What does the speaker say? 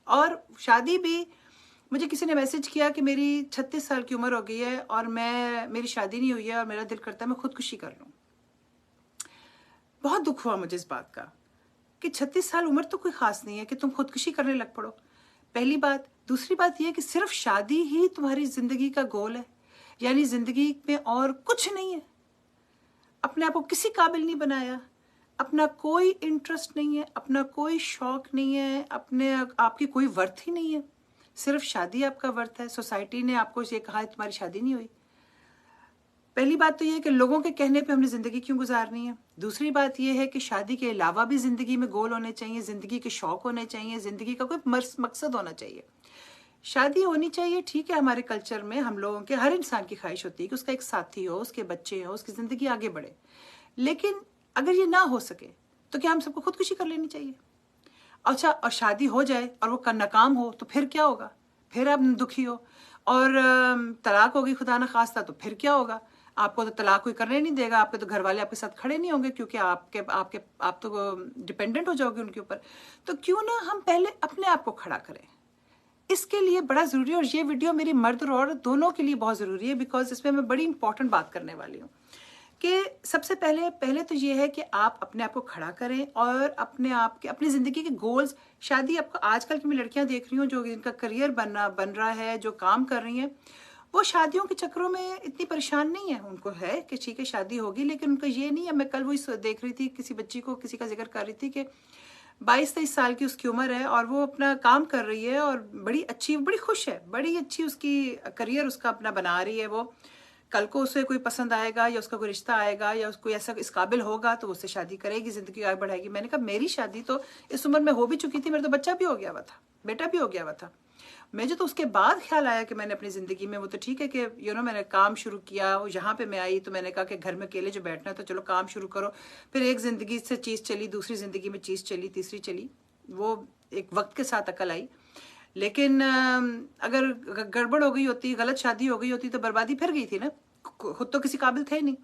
اور شادی بھی مجھے کسی نے میسج کیا کہ میری 36 سال کی عمر ہو گئی ہے اور میری شادی نہیں ہوئی ہے اور میرا دل کرتا ہے میں خودکشی کر لوں. بہت دکھ ہوا مجھے اس بات کا کہ 36 سال عمر تو کوئی خاص نہیں ہے کہ تم خودکشی کرنے لگ پڑو. پہلی بات. دوسری بات یہ کہ صرف شادی ہی تمہاری زندگی کا گول ہے، یعنی زندگی میں اور کچھ نہیں ہے. اپنے آپ کو کسی قابل نہیں بنایا، اپنا کوئی انٹرسٹ نہیں ہے، اپنا کوئی شوق نہیں ہے، آپ کی کوئی ورتھ ہی نہیں ہے. صرف شادی آپ کا ورتھ ہے. سوسائٹی نے آپ کو یہ کہا ہے تمہاری شادی نہیں ہوئی. پہلی بات تو یہ ہے کہ لوگوں کے کہنے پہ ہم نے زندگی کیوں گزارنی ہے. دوسری بات یہ ہے کہ شادی کے علاوہ بھی زندگی میں گول ہونے چاہیے، زندگی کے شوق ہونے چاہیے، زندگی کا کوئی مقصد ہونا چاہیے. شادی ہونی چاہیے، ٹھیک ہے، ہمارے کلچر میں ہم لوگوں کے ہر انسان کی خواہش ہوتی ہے کہ اس کا ایک ساتھی ہو، اس کے بچے ہو، اس کی زندگی آگے بڑھے. لیکن اگر یہ نہ ہو سکے تو کیا ہم سب کو خودکشی کر لینی چاہیے؟ اچھا، اور شادی ہو جائے اور وہ ناکام ہو تو پھر کیا ہوگا؟ پھر آپ دکھی ہو. اور طلاق ہو گئی خدا نہ خواستہ تو پھر کیا ہوگا؟ آپ کو تو طلاق کوئی کرنے نہیں دے گا، آپ کے تو گھر والے آپ کے ساتھ کھڑے نہیں ہوں گے کیونکہ آپ تو ڈپینڈنٹ ہو جاؤ گے ان کے اوپر. تو کیوں نہ ہم پہلے اپنے آپ کو کھڑا کریں. اس کے لیے بڑا ضروری ہے، اور یہ ویڈیو میری مرد اور عورت دونوں کے لیے بہت ضروری ہے، بیکاز اس میں میں بڑی امپورٹنٹ بات کرنے والی ہوں. کہ سب سے پہلے تو یہ ہے کہ آپ اپنے آپ کو کھڑا کریں اور اپنی زندگی کے گولز. شادی آپ کو آج کل کی میں لڑکیاں دیکھ رہی ہوں جو ان کا کریئر بن رہا ہے، جو کام کر رہی ہیں، وہ شادیوں کے چکروں میں اتنی پریشان نہیں ہے. ان کو ہے کہ ٹھیک ہے شادی ہوگی، لیکن ان کا یہ نہیں ہے. میں کل وہی دیکھ رہی تھی، کسی بچی کو کسی کا ذکر کر رہی تھی کہ 22-23 سال کی اس کی عمر ہے اور وہ اپنا کام کر رہی ہے اور بڑی خوش ہے، بڑی اچھی اس کی کریئر اس کا اپنا بنا رہی ہے. وہ کل کو اسے کوئی پسند آئے گا یا اس کا کوئی رشتہ آئے گا یا کوئی ایسا اس قابل ہوگا تو اس سے شادی کرے گی، زندگی آگے بڑھائے گی. میں نے کہا میری شادی تو اس عمر میں ہو بھی چکی تھی، میرا تو بچہ بھی ہو گیا ہوا تھا، بیٹا بھی ہو گیا ہوا تھا. مجھے تو اس کے بعد خیال آیا کہ میں نے اپنی زندگی میں، وہ تو ٹھیک ہے کہ میں نے کام شروع کیا، یہاں پہ میں آئی تو میں نے کہا کہ گھر میں اکیلے جو بیٹھنا ہے تو چلو کام شروع کرو. پھر ایک زندگی سے چیز چلی، دوسری زندگی میں چیز چلی، تیسری چلی. وہ ایک وقت کے ساتھ عقل آئی. لیکن اگر گڑبڑ ہو گئی ہوتی، غلط شادی ہو گئی ہوتی تو بربادی پھر گئی تھی نا. خود تو کسی قابل تھے نہیں.